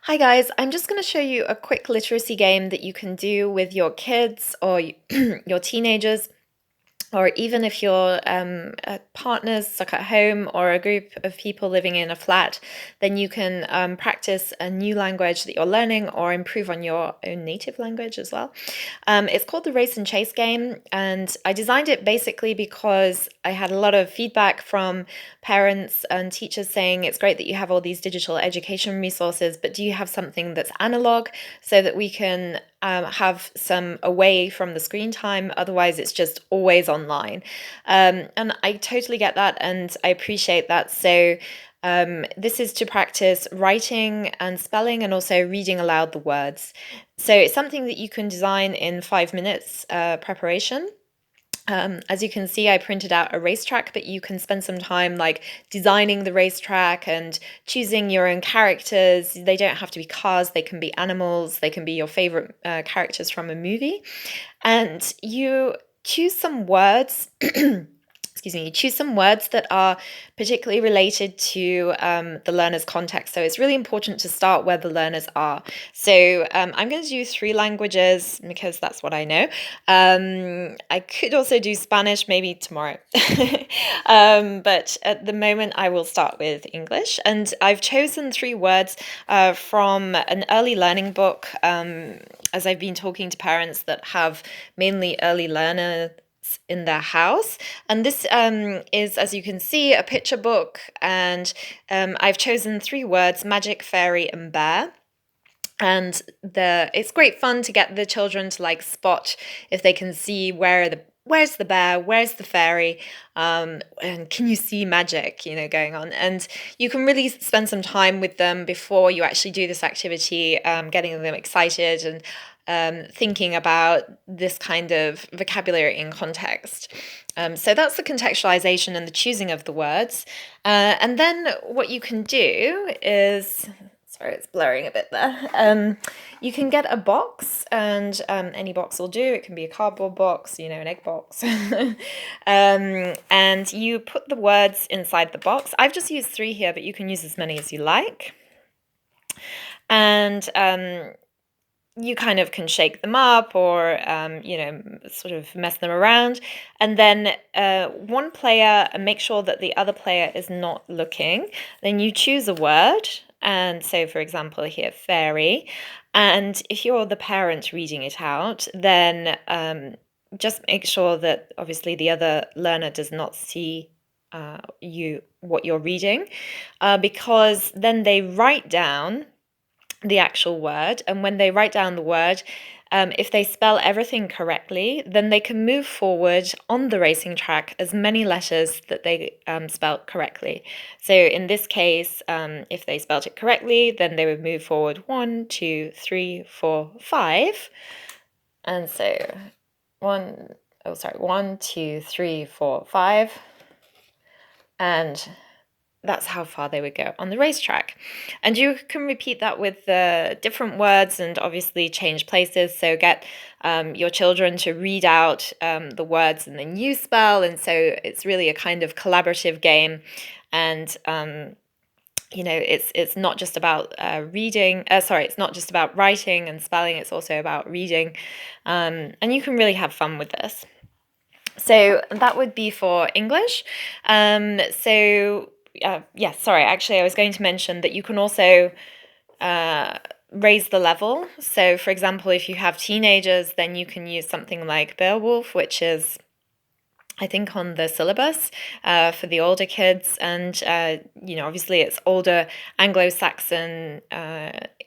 Hi guys, I'm just going to show you a quick literacy game that you can do with your kids or your teenagers, or even if your partner's stuck at home or a group of people living in a flat, then you can practice a new language that you're learning or improve on your own native language as well. It's called the Race and Chase game, and I designed it basically because I had a lot of feedback from parents and teachers saying it's great that you have all these digital education resources, but do you have something that's analog so that we can have some away from the screen time? Otherwise, it's just always online. And I totally get that, and I appreciate that. So this is to practice writing and spelling and also reading aloud the words. So it's something that you can design in 5 minutes preparation. As you can see, I printed out a racetrack, but you can spend some time like designing the racetrack and choosing your own characters. They don't have to be cars, they can be animals, they can be your favorite characters from a movie. And you choose some words excuse me, choose some words that are particularly related to the learner's context. So it's really important to start where the learners are. So I'm going to do 3 languages because that's what I know. I could also do Spanish maybe tomorrow. But at the moment, I will start with English. And I've chosen 3 words from an early learning book, as I've been talking to parents that have mainly early learners in their house. And this is, as you can see, a picture book. And I've chosen 3 words: magic, fairy, and bear. And it's great fun to get the children to like spot if they can see where's the bear, where's the fairy, and can you see magic, going on. And you can really spend some time with them before you actually do this activity, getting them excited and thinking about this kind of vocabulary in context. So that's the contextualization and the choosing of the words. And then what you can do is, sorry, it's blurring a bit there. You can get a box, and any box will do. It can be a cardboard box, an egg box. And you put the words inside the box. I've just used 3 here, but you can use as many as you like. And you kind of can shake them up or, sort of mess them around. And then one player, make sure that the other player is not looking. Then you choose a word. And so, for example, here, fairy. And if you're the parent reading it out, then just make sure that obviously the other learner does not see what you're reading, because then they write down the actual word. And when they write down the word, if they spell everything correctly, then they can move forward on the racing track as many letters that they spelt correctly. So in this case, if they spelt it correctly, then they would move forward 1, 2, 3, 4, 5. And so 1, 2, 3, 4, 5. And that's how far they would go on the racetrack. And you can repeat that with the different words and obviously change places. So get your children to read out the words and then you spell. And so it's really a kind of collaborative game. And it's not just about it's not just about writing and spelling, it's also about reading. And you can really have fun with this. So that would be for English. Sorry, actually, I was going to mention that you can also raise the level. So, for example, if you have teenagers, then you can use something like Beowulf, which is, I think, on the syllabus for the older kids. And, obviously it's older Anglo-Saxon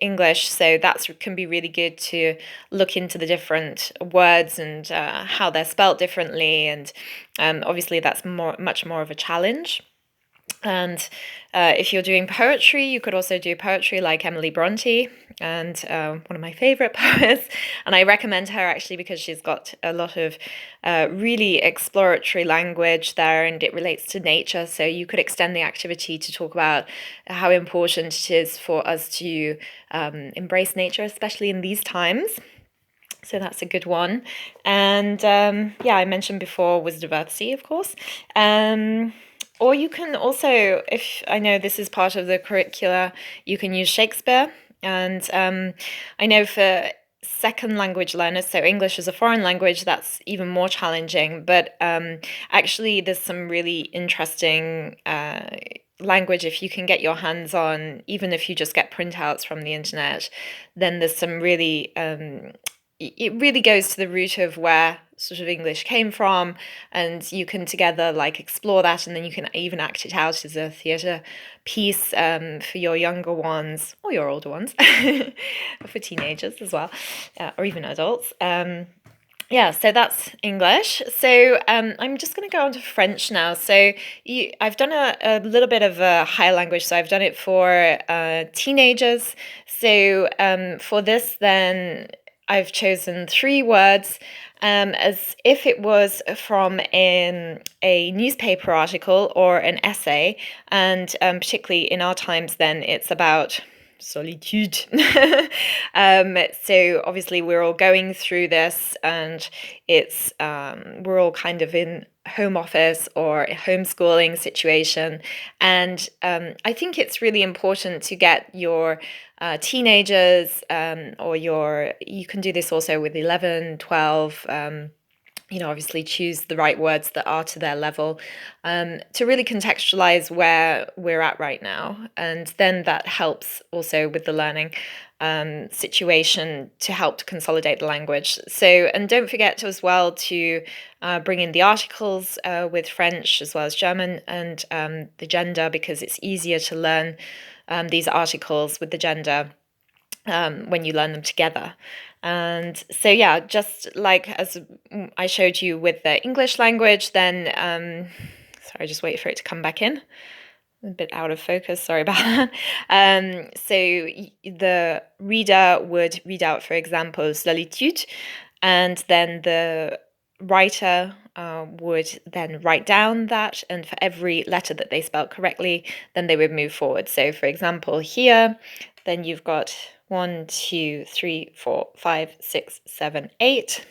English, so that can be really good to look into the different words and how they're spelt differently. And obviously that's much more of a challenge. And if you're doing poetry, you could also do poetry like Emily Bronte, and one of my favorite poets. And I recommend her actually because she's got a lot of really exploratory language there, and it relates to nature. So you could extend the activity to talk about how important it is for us to embrace nature, especially in these times. So that's a good one. And I mentioned before Wizard of Earthsea, of course. Or you can also, if I know this is part of the curricula, you can use Shakespeare. And I know for second language learners, so English as a foreign language, that's even more challenging. But actually, there's some really interesting language if you can get your hands on, even if you just get printouts from the internet, then there's some really it really goes to the root of where sort of English came from, and you can together like explore that, and then you can even act it out as a theatre piece for your younger ones or your older ones, for teenagers as well, or even adults. Yeah, so that's English. So I'm just going to go on to French now. So I've done a little bit of a higher language. So I've done it for teenagers. So for this, then I've chosen 3 words as if it was from a newspaper article or an essay. And particularly in our times, then it's about solitude. So obviously we're all going through this, and it's we're all kind of in home office or a homeschooling situation, and I think it's really important to get your teenagers or you can do this also with 11, 12, obviously choose the right words that are to their level, to really contextualize where we're at right now. And then that helps also with the learning situation to help to consolidate the language. So, and don't forget as well to bring in the articles with French as well as German, and the gender, because it's easier to learn these articles with the gender when you learn them together. And so, yeah, just like as I showed you with the English language, then, sorry, just wait for it to come back in. A bit out of focus, sorry about that. So the reader would read out, for example, solitude, and then the writer would then write down that, and for every letter that they spelled correctly, then they would move forward. So for example, here, then you've got 1, 2, 3, 4, 5, 6, 7, 8.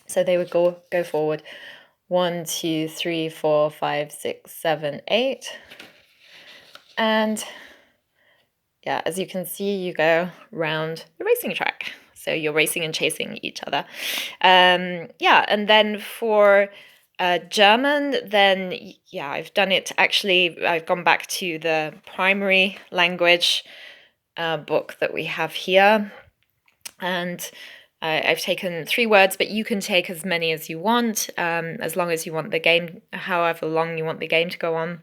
So they would go forward 1, 2, 3, 4, 5, 6, 7, 8. And yeah, as you can see, you go round the racing track. So you're racing and chasing each other. Yeah, and then for German, then yeah, I've done it. Actually, I've gone back to the primary language book that we have here, and I've taken 3 words, but you can take as many as you want, as long as you want the game, however long you want the game to go on.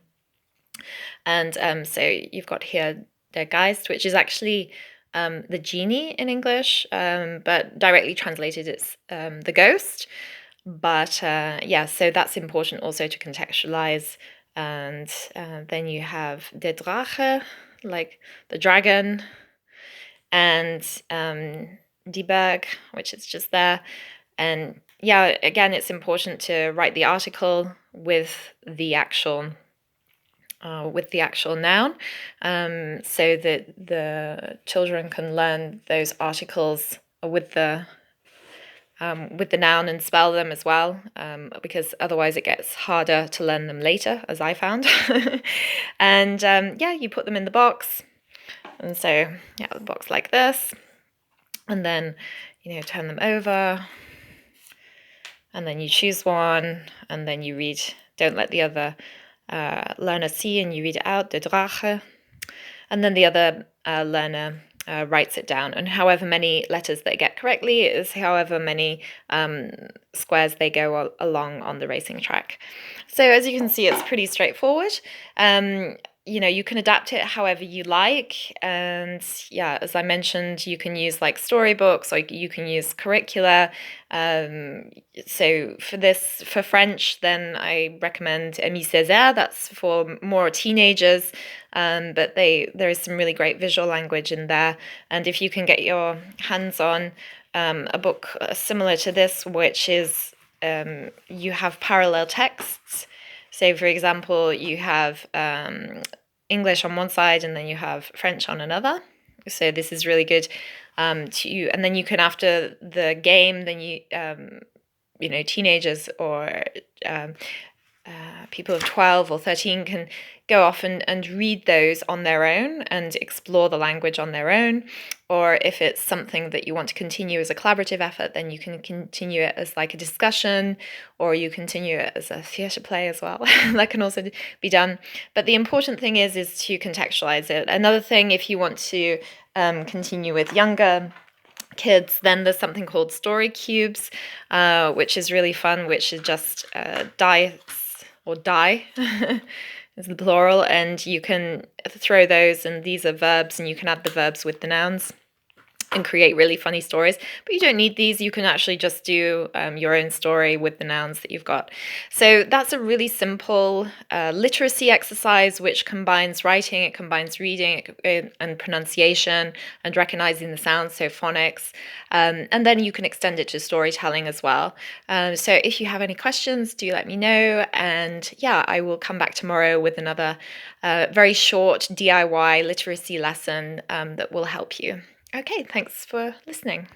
And so you've got here Der Geist, which is actually the genie in English, but directly translated it's the ghost. But yeah, so that's important also to contextualize. And then you have Der Drache, like the dragon, and Die Berg, which is just there. And yeah, again, it's important to write the article with the actual noun, so that the children can learn those articles with the noun and spell them as well, because otherwise it gets harder to learn them later, as I found. And yeah, you put them in the box, and so yeah, the box like this, and then turn them over, and then you choose one, and then you read. Don't let the other learner see, and you read it out, the Drache, and then the other learner writes it down, and however many letters they get correctly is however many squares they go along on the racing track. So as you can see, it's pretty straightforward. You can adapt it however you like, and yeah, as I mentioned, you can use like storybooks, or you can use curricula. So for French, then I recommend Émile Césaire. That's for more teenagers, but there is some really great visual language in there. And if you can get your hands on a book similar to this, which is you have parallel texts. So, for example, you have English on one side, and then you have French on another. So this is really good and then you can, after the game, then teenagers or people of 12 or 13 can go off and read those on their own and explore the language on their own. Or if it's something that you want to continue as a collaborative effort, then you can continue it as like a discussion, or you continue it as a theatre play as well. That can also be done. But the important thing is to contextualize it. Another thing, if you want to continue with younger kids, then there's something called story cubes, which is really fun, which is just dice or die is the plural, and you can throw those, and these are verbs, and you can add the verbs with the nouns and create really funny stories. But you don't need these. You can actually just do your own story with the nouns that you've got. So that's a really simple literacy exercise which combines writing, it combines reading and pronunciation and recognizing the sounds, so phonics. And then you can extend it to storytelling as well. So if you have any questions, do let me know. And yeah, I will come back tomorrow with another very short DIY literacy lesson that will help you. Okay, thanks for listening.